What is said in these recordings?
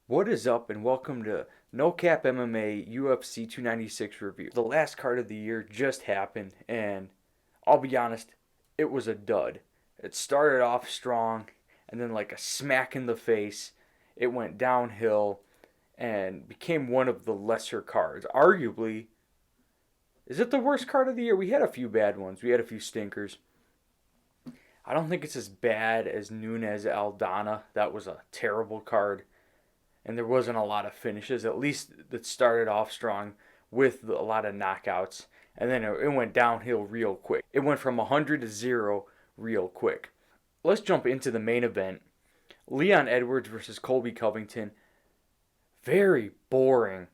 What is up, and welcome to No Cap MMA UFC 296 review. The last card of the year just happened, and I'll be honest, it was a dud. It started off strong, and then, like a smack in the face, it went downhill and became one of the lesser cards. Arguably, is it the worst card of the year? We had a few bad ones, we had a few stinkers. I don't think it's as bad as Nunes Aldana. That was a terrible card, and there wasn't a lot of finishes. At least that started off strong with a lot of knockouts, and then it went downhill real quick. It went from 100 to 0 real quick. Let's jump into the main event. Leon Edwards versus Colby Covington. Very boring.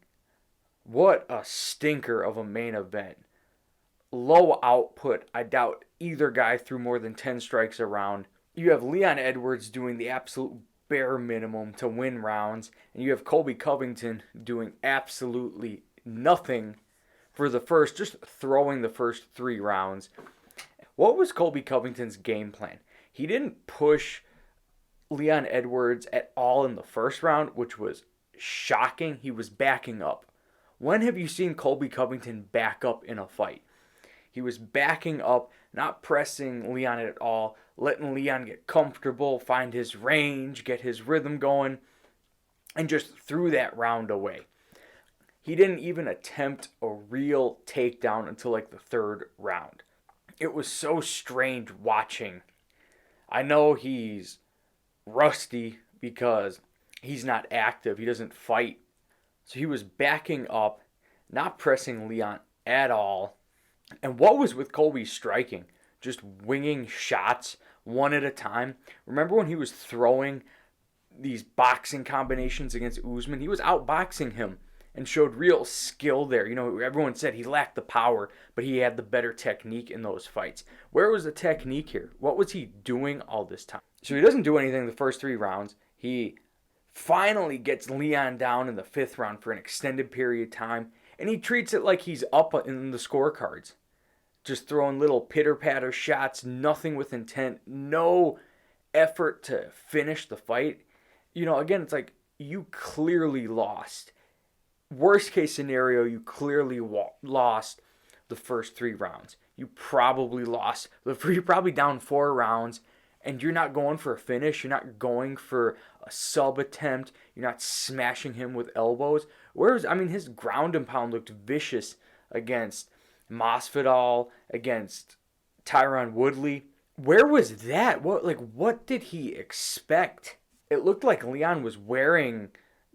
What a stinker of a main event. Low output. I doubt either guy threw more than 10 strikes around. You have Leon Edwards doing the absolute bare minimum to win rounds, and you have Colby Covington doing absolutely nothing for just throwing the first 3 rounds. What was Colby Covington's game plan? He didn't push Leon Edwards at all in the first round, which was shocking. He was backing up. When have you seen Colby Covington back up in a fight? He was backing up, not pressing Leon at all, letting Leon get comfortable, find his range, get his rhythm going, and just threw that round away. He didn't even attempt a real takedown until like the 3rd round. It was so strange watching. I know he's rusty because he's not active, he doesn't fight. So he was backing up, not pressing Leon at all. And what was with Colby's striking? Just winging shots one at a time. Remember when he was throwing these boxing combinations against Usman? He was outboxing him and showed real skill there. You know, everyone said he lacked the power, but he had the better technique in those fights. Where was the technique here? What was he doing all this time? So he doesn't do anything the first 3 rounds. He finally gets Leon down in the 5th round for an extended period of time, and he treats it like he's up in the scorecards. Just throwing little pitter-patter shots, nothing with intent, no effort to finish the fight. You know, again, it's like you clearly lost. Worst case scenario, you clearly lost the first 3 rounds. You probably lost. You're probably down 4 rounds, and you're not going for a finish. You're not going for a sub attempt. You're not smashing him with elbows. His ground and pound looked vicious against Masvidal, against Tyron Woodley. Where was that? What did he expect? It looked like Leon was wearing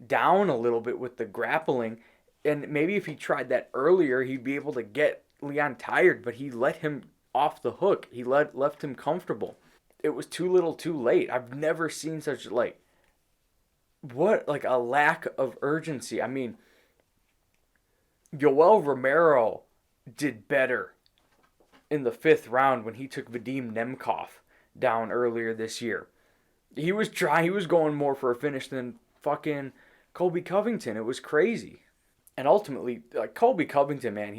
down a little bit with the grappling, and maybe if he tried that earlier, he'd be able to get Leon tired, but he let him off the hook. He left him comfortable. It was too little too late. I've never seen such a lack of urgency. I mean, Yoel Romero did better in the 5th round when he took Vadim Nemkov down earlier this year. He was going more for a finish than fucking Colby Covington. It was crazy. And ultimately, Colby Covington, man,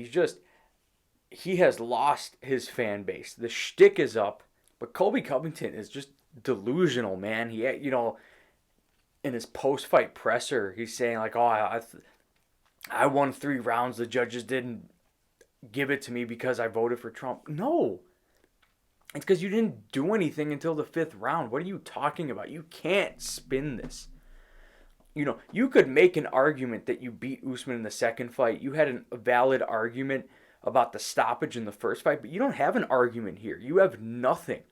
he has lost his fan base. The shtick is up, but Colby Covington is just delusional, man. He, in his post-fight presser, he's saying I won 3 rounds. The judges didn't give it to me because I voted for Trump. No. It's because you didn't do anything until the 5th round. What are you talking about? You can't spin this. You know, you could make an argument that you beat Usman in the 2nd fight. You had a valid argument about the stoppage in the 1st fight, but you don't have an argument here. You have nothing.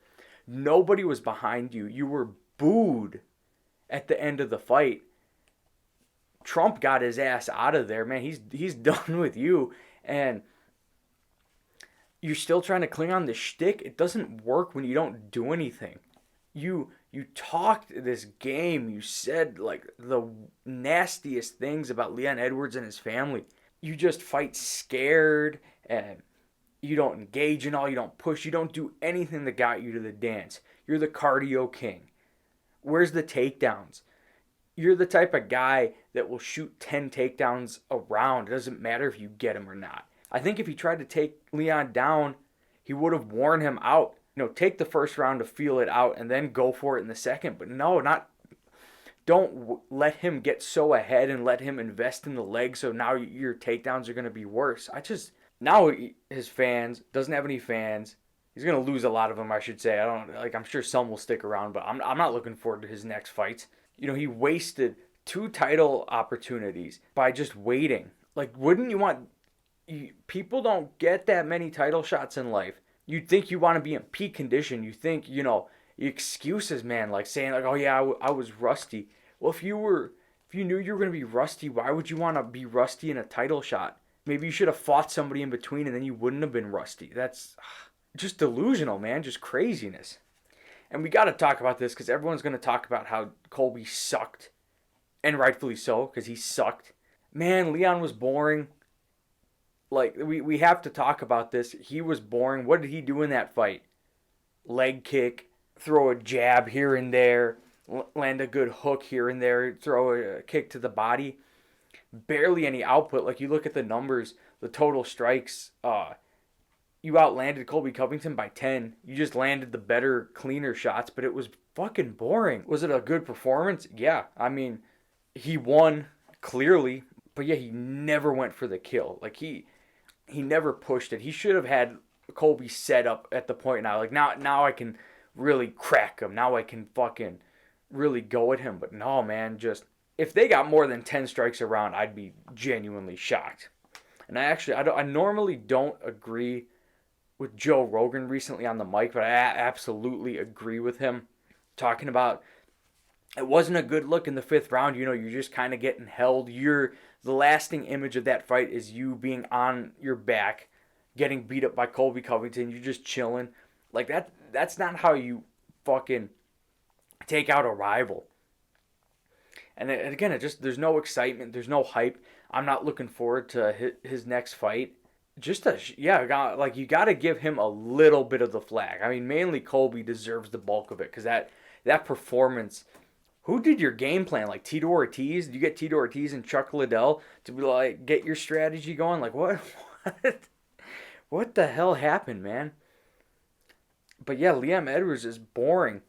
Nobody was behind you. You were booed at the end of the fight. Trump got his ass out of there, man. He's done with you, and you're still trying to cling on the shtick. It doesn't work when you don't do anything. You talked this game. You said the nastiest things about Leon Edwards and his family. You just fight scared, and you don't engage in all. You don't push. You don't do anything that got you to the dance. You're the cardio king. Where's the takedowns? You're the type of guy that will shoot 10 takedowns a round. It doesn't matter if you get him or not. I think if he tried to take Leon down, he would have worn him out. Take the 1st round to feel it out and then go for it in the 2nd. But no, don't let him get so ahead and let him invest in the leg so now your takedowns are going to be worse. Now his fans, doesn't have any fans. He's going to lose a lot of them, I should say. I'm sure some will stick around, but I'm not looking forward to his next fights. He wasted 2 title opportunities by just waiting. Like, wouldn't you want... People don't get that many title shots in life. You'd think you want to be in peak condition. You think, excuses, man, like saying, like, oh yeah, I was rusty. Well, if you knew you were going to be rusty, why would you want to be rusty in a title shot? Maybe you should have fought somebody in between and then you wouldn't have been rusty. That's just delusional, man. Just craziness. And we got to talk about this because everyone's going to talk about how Colby sucked. And rightfully so, because he sucked. Man, Leon was boring. Like, we have to talk about this. He was boring. What did he do in that fight? Leg kick, throw a jab here and there, land a good hook here and there, throw a kick to the body. Barely any output. Like, you look at the numbers, the total strikes, you outlanded Colby Covington by 10. You just landed the better, cleaner shots, but it was fucking boring. Was it a good performance? Yeah. I mean, he won, clearly, but yeah, he never went for the kill. Like, he never pushed it. He should have had Colby set up at the point now. Like, now I can really crack him. Now I can fucking really go at him. But no, man, just... If they got more than 10 strikes around, I'd be genuinely shocked. And I normally don't agree with Joe Rogan recently on the mic, but I absolutely agree with him. Talking about it wasn't a good look in the 5th round. You're just kind of getting held. The lasting image of that fight is you being on your back, getting beat up by Colby Covington. You're just chilling. Like, that's not how you fucking take out a rival. And again, there's no excitement, there's no hype. I'm not looking forward to his next fight. You got to give him a little bit of the flag. I mean, mainly Colby deserves the bulk of it because that performance. Who did your game plan? Like Tito Ortiz? Did you get Tito Ortiz and Chuck Liddell to be like get your strategy going? Like what? What the hell happened, man? But yeah, Liam Edwards is boring.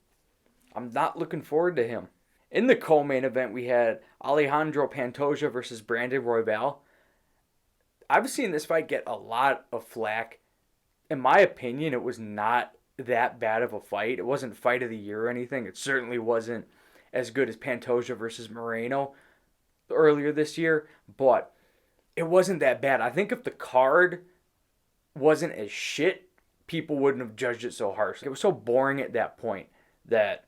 I'm not looking forward to him. In the co-main event, we had Alejandro Pantoja versus Brandon Royval. I've seen this fight get a lot of flack. In my opinion, it was not that bad of a fight. It wasn't fight of the year or anything. It certainly wasn't as good as Pantoja versus Moreno earlier this year, but it wasn't that bad. I think if the card wasn't as shit, people wouldn't have judged it so harsh. It was so boring at that point that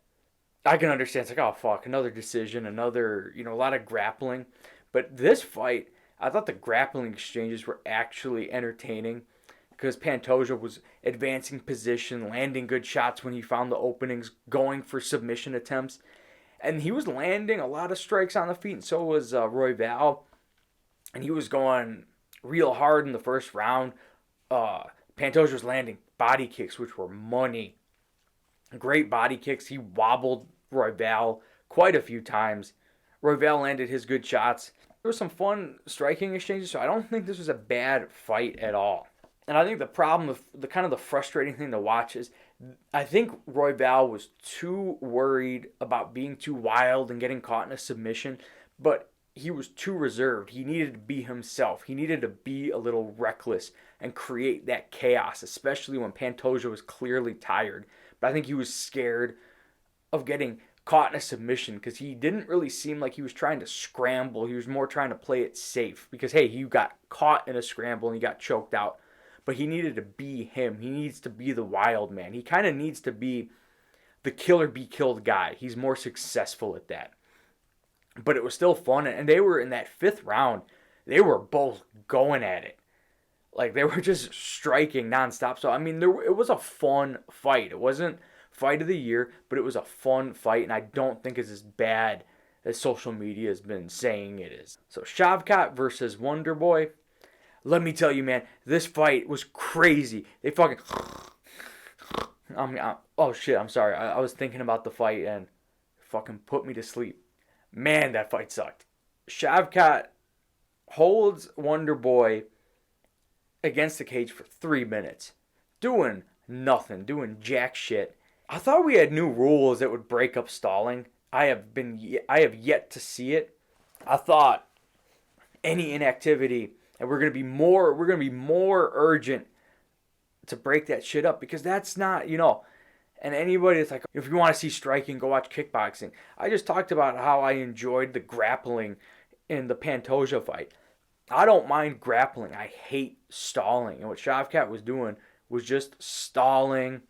I can understand. It's like, oh, fuck, another decision, a lot of grappling. But this fight, I thought the grappling exchanges were actually entertaining because Pantoja was advancing position, landing good shots when he found the openings, going for submission attempts. And he was landing a lot of strikes on the feet, and so was Royval. And he was going real hard in the first round. Pantoja was landing body kicks, which were money. Great body kicks. He wobbled Royval quite a few times. Royval landed his good shots. There was some fun striking exchanges, so I don't think this was a bad fight at all. And I think the problem, the frustrating thing to watch is I think Royval was too worried about being too wild and getting caught in a submission, but he was too reserved. He needed to be himself. He needed to be a little reckless and create that chaos, especially when Pantoja was clearly tired. But I think he was scared of getting caught in a submission because he didn't really seem like he was trying to scramble. He was more trying to play it safe because, hey, you got caught in a scramble and you got choked out. But he needed to be him. He needs to be the wild man. He kind of needs to be the killer be killed guy. He's more successful at that. But it was still fun. And they were in that 5th round. They were both going at it. Like, they were just striking nonstop. So, I mean, it was a fun fight. It wasn't fight of the year, but it was a fun fight. And I don't think it's as bad as social media has been saying it is. So, Shavkat versus Wonderboy. Let me tell you, man, this fight was crazy. They fucking... oh, shit, I'm sorry. I was thinking about the fight and fucking put me to sleep. Man, that fight sucked. Shavkat holds Wonderboy against the cage for 3 minutes. Doing nothing. Doing jack shit. I thought we had new rules that would break up stalling. I have yet to see it. I thought any inactivity, and we're gonna be more urgent to break that shit up, because that's not, and anybody that's like, if you want to see striking, go watch kickboxing. I just talked about how I enjoyed the grappling in the Pantoja fight. I don't mind grappling. I hate stalling. And what Shavkat was doing was just stalling,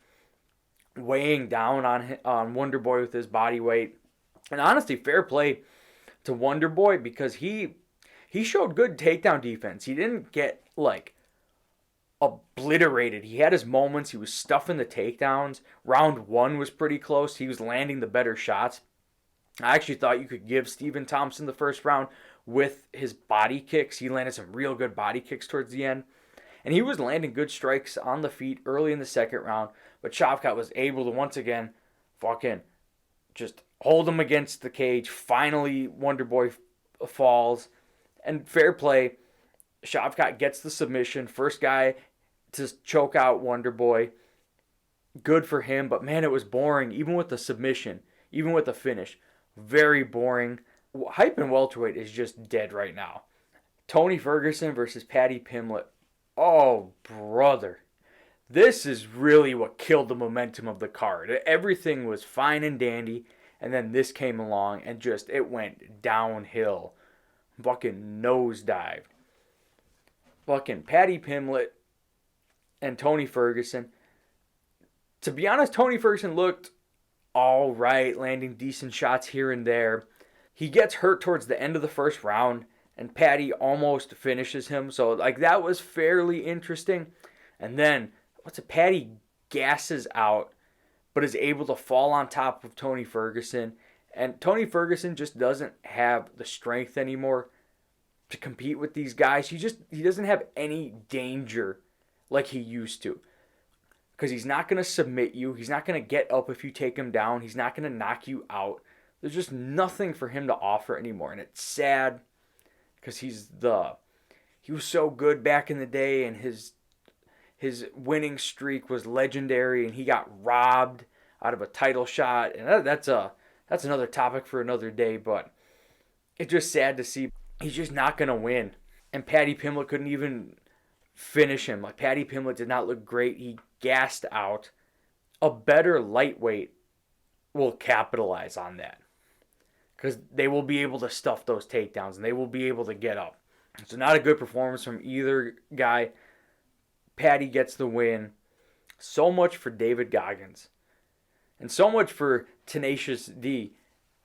weighing down on Wonder Boy with his body weight. And honestly, fair play to Wonder Boy, because he showed good takedown defense. He didn't get like obliterated. He had his moments. He was stuffing the takedowns. Round one was pretty close. He was landing the better shots. I actually thought you could give Stephen Thompson the first round with his body kicks. He landed some real good body kicks towards the end. And he was landing good strikes on the feet early in the second round. But Shavkat was able to once again fucking just hold him against the cage. Finally, Wonder Boy falls. And fair play, Shavkat gets the submission. First guy to choke out Wonder Boy. Good for him, but man, it was boring. Even with the submission, even with the finish. Very boring. Hype in welterweight is just dead right now. Tony Ferguson versus Paddy Pimblett. Oh, brother. This is really what killed the momentum of the card. Everything was fine and dandy, and then this came along and just, it went downhill. Fucking nosedived. Fucking Paddy Pimblett and Tony Ferguson. To be honest, Tony Ferguson looked all right, landing decent shots here and there. He gets hurt towards the end of the first round, and Paddy almost finishes him. So, like, that was fairly interesting. And then, Paddy gasses out, but is able to fall on top of Tony Ferguson. And Tony Ferguson just doesn't have the strength anymore to compete with these guys. He doesn't have any danger like he used to. Because he's not going to submit you. He's not going to get up if you take him down. He's not going to knock you out. There's just nothing for him to offer anymore. And it's sad, because he was so good back in the day, and his winning streak was legendary, and he got robbed out of a title shot. And that's another topic for another day, but it's just sad to see he's just not going to win. And Paddy Pimblett couldn't even finish him. Like, Paddy Pimblett did not look great. He gassed out. A better lightweight will capitalize on that, because they will be able to stuff those takedowns and they will be able to get up. So not a good performance from either guy. Paddy gets the win. So much for David Goggins. And so much for Tenacious D,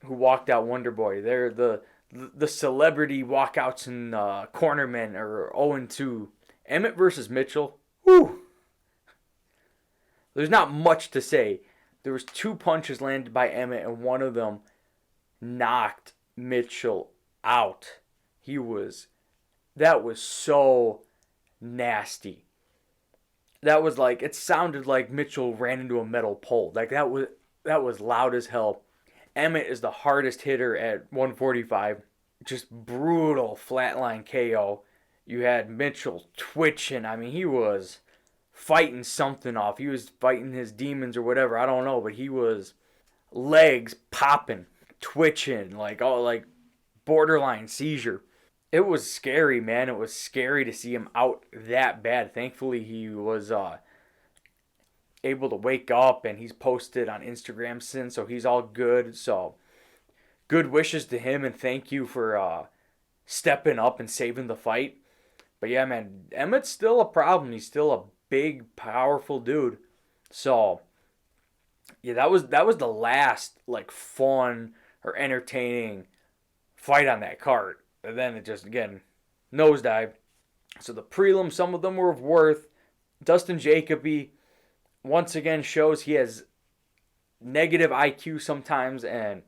who walked out Wonder Boy. They're the celebrity walkouts in cornermen are 0-2. Emmett versus Mitchell. Whew. There's not much to say. There was 2 punches landed by Emmett, and one of them knocked Mitchell out. That was so nasty. That was like, it sounded like Mitchell ran into a metal pole. Like, that was loud as hell. Emmett is the hardest hitter at 145. Just brutal flatline KO. You had Mitchell twitching. I mean, he was fighting something off. He was fighting his demons or whatever. I don't know, but he was legs popping, twitching, like borderline seizure. It was scary, man. It was scary to see him out that bad. Thankfully, he was able to wake up, and he's posted on Instagram since, so he's all good. So, good wishes to him, and thank you for stepping up and saving the fight. But yeah, man, Emmett's still a problem. He's still a big, powerful dude. So, yeah, that was the last like fun or entertaining fight on that card. And then it just, again, nosedived. So the prelims, some of them were of worth. Dustin Jacoby once again shows he has negative IQ sometimes, and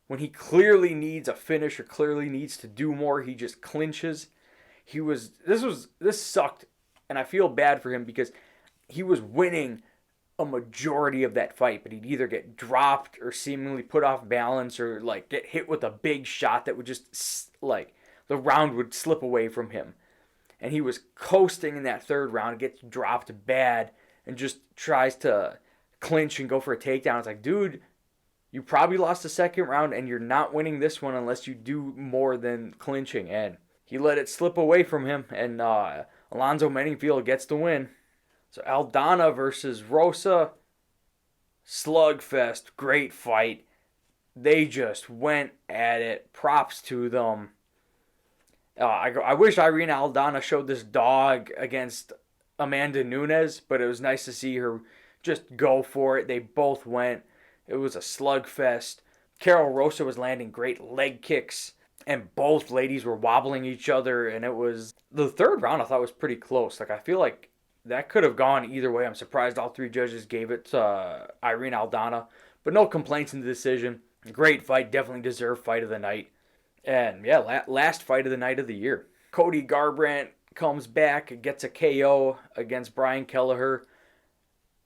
when he clearly needs a finish or clearly needs to do more, he just clinches. This sucked, and I feel bad for him, because he was winning a majority of that fight, but he'd either get dropped or seemingly put off balance, or like get hit with a big shot that would just like the round would slip away from him. And he was coasting in that third round, gets dropped bad, and just tries to clinch and go for a takedown. It's like, dude, You probably lost the second round, and you're not winning this one unless you do more than clinching. And he let it slip away from him, and Alonzo Menifield gets the win. So Aldana versus Rosa, slugfest, great fight. They just went at it. Props to them. I wish Irene Aldana showed this dog against Amanda Nunes, but it was nice to see her just go for it. They both went. It was a slugfest. Carol Rosa was landing great leg kicks, and both ladies were wobbling each other, and it was the third round I thought was pretty close. Like, I feel like that could have gone either way. I'm surprised all three judges gave it to Irene Aldana, but no complaints in the decision. Great fight, definitely deserved fight of the night. And yeah, last fight of the night of the year. Cody Garbrandt comes back, gets a KO against Brian Kelleher.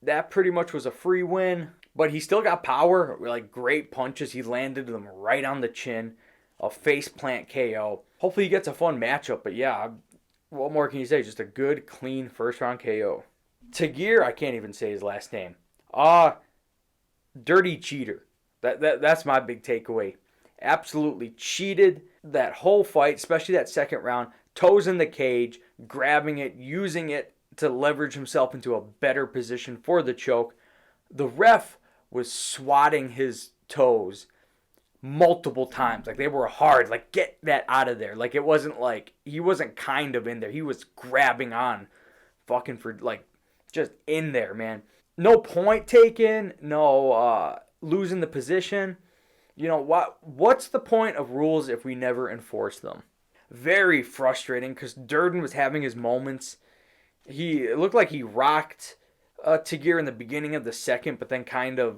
That pretty much was a free win, but he still got power, like great punches. He landed them right on the chin, a face plant KO. Hopefully he gets a fun matchup, but yeah, what more can you say? Just a good, clean first round KO. Tagir, I can't even say his last name. Dirty cheater. That's my big takeaway. Absolutely cheated that whole fight, especially that second round. Toes in the cage, grabbing it, using it to leverage himself into a better position for the choke. The ref was swatting his toes multiple times. Like, they were hard. Like, get that out of there. Like, it wasn't like, he wasn't kind of in there. He was grabbing on fucking for, like, just in there, man. No point taken. No losing the position. You know, what's the point of rules if we never enforce them? Very frustrating because Durden was having his moments. It looked like he rocked Tagir in the beginning of the second, but then kind of,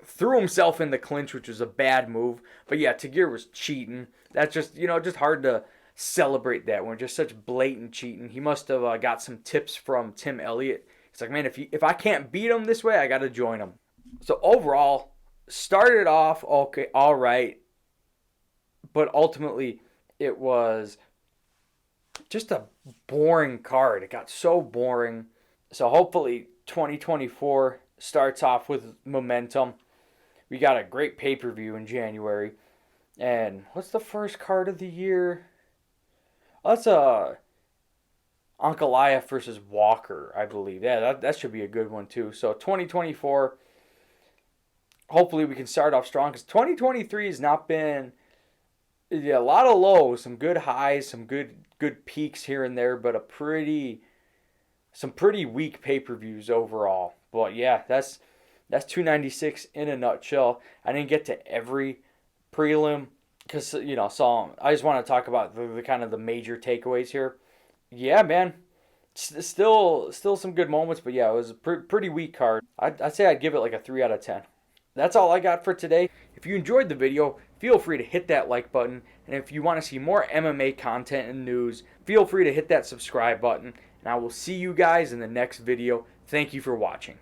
threw himself in the clinch, which was a bad move. But yeah, Tagir was cheating. That's just, just hard to celebrate that when just such blatant cheating. He must have got some tips from Tim Elliott. He's like, man, if I can't beat him this way, I got to join him. So overall, started off okay, all right, but ultimately it was just a boring card. It got so boring. So hopefully 2024 starts off with momentum. We got a great pay-per-view in January. And what's the first card of the year? That's Ankalaev versus Walker, I believe. Yeah, that should be a good one too. So 2024, hopefully we can start off strong, because 2023 has not been, a lot of lows, some good highs, some good peaks here and there, but some pretty weak pay-per-views overall. But yeah, that's 296 in a nutshell. I didn't get to every prelim because so I just want to talk about the kind of the major takeaways here. Yeah, man, still some good moments, but yeah, it was a pretty weak card. I'd say I'd give it like a 3 out of 10. That's all I got for today. If you enjoyed the video, feel free to hit that like button. And if you want to see more MMA content and news, feel free to hit that subscribe button. And I will see you guys in the next video. Thank you for watching.